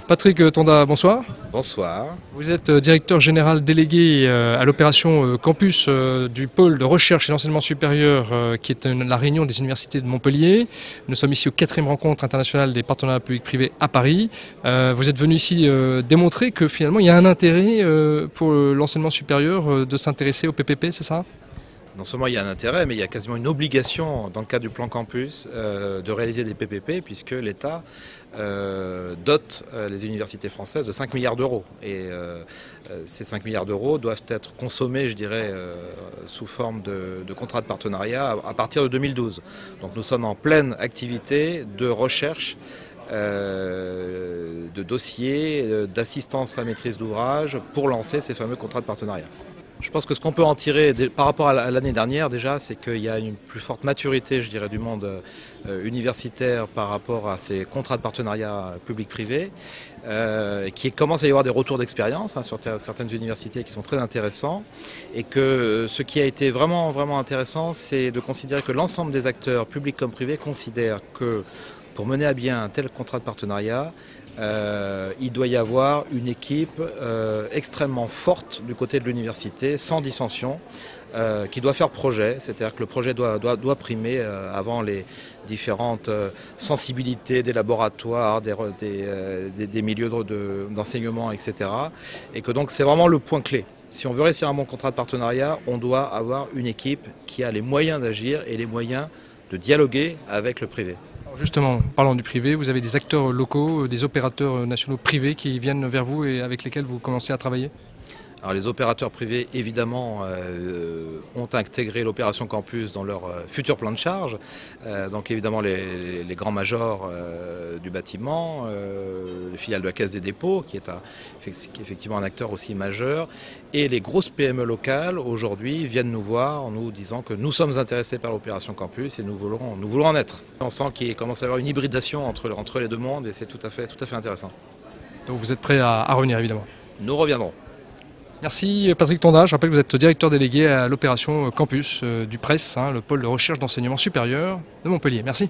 Patrick Tonda, bonsoir. Bonsoir. Vous êtes directeur général délégué à l'opération Campus du pôle de recherche et d'enseignement supérieur qui est la réunion des universités de Montpellier. Nous sommes ici au 4e rencontre internationale des partenariats publics-privés à Paris. Vous êtes venu ici démontrer que finalement il y a un intérêt pour l'enseignement supérieur de s'intéresser au PPP, c'est ça ? Non seulement il y a un intérêt, mais il y a quasiment une obligation dans le cadre du plan campus de réaliser des PPP puisque l'État dote les universités françaises de 5 milliards d'euros. Et ces 5 milliards d'euros doivent être consommés, je dirais, sous forme de contrats de partenariat à partir de 2012. Donc nous sommes en pleine activité de recherche de dossiers, d'assistance à maîtrise d'ouvrage pour lancer ces fameux contrats de partenariat. Je pense que ce qu'on peut en tirer par rapport à l'année dernière déjà, c'est qu'il y a une plus forte maturité, je dirais, du monde universitaire par rapport à ces contrats de partenariat public-privé, qui commence à y avoir des retours d'expérience sur certaines universités qui sont très intéressants, et que ce qui a été vraiment intéressant, c'est de considérer que l'ensemble des acteurs, publics comme privés, considèrent que pour mener à bien un tel contrat de partenariat, il doit y avoir une équipe extrêmement forte du côté de l'université, sans dissension, qui doit faire projet, c'est-à-dire que le projet doit primer avant les différentes sensibilités des laboratoires, des milieux d'enseignement, etc. Et que donc c'est vraiment le point clé. Si on veut réussir un bon contrat de partenariat, on doit avoir une équipe qui a les moyens d'agir et les moyens de dialoguer avec le privé. Justement, parlant du privé, vous avez des acteurs locaux, des opérateurs nationaux privés qui viennent vers vous et avec lesquels vous commencez à travailler ? Alors les opérateurs privés, évidemment, ont intégré l'opération Campus dans leur futur plan de charge. Donc évidemment les grands majors du bâtiment, les filiales de la Caisse des dépôts, qui est effectivement un acteur aussi majeur, et les grosses PME locales, aujourd'hui, viennent nous voir en nous disant que nous sommes intéressés par l'opération Campus et nous voulons en être. On sent qu'il commence à y avoir une hybridation entre les deux mondes et c'est tout à fait intéressant. Donc vous êtes prêt à revenir évidemment ? Nous reviendrons. Merci Patrick Tonda, je rappelle que vous êtes directeur délégué à l'opération Campus du PRES, le pôle de recherche d'enseignement supérieur de Montpellier. Merci.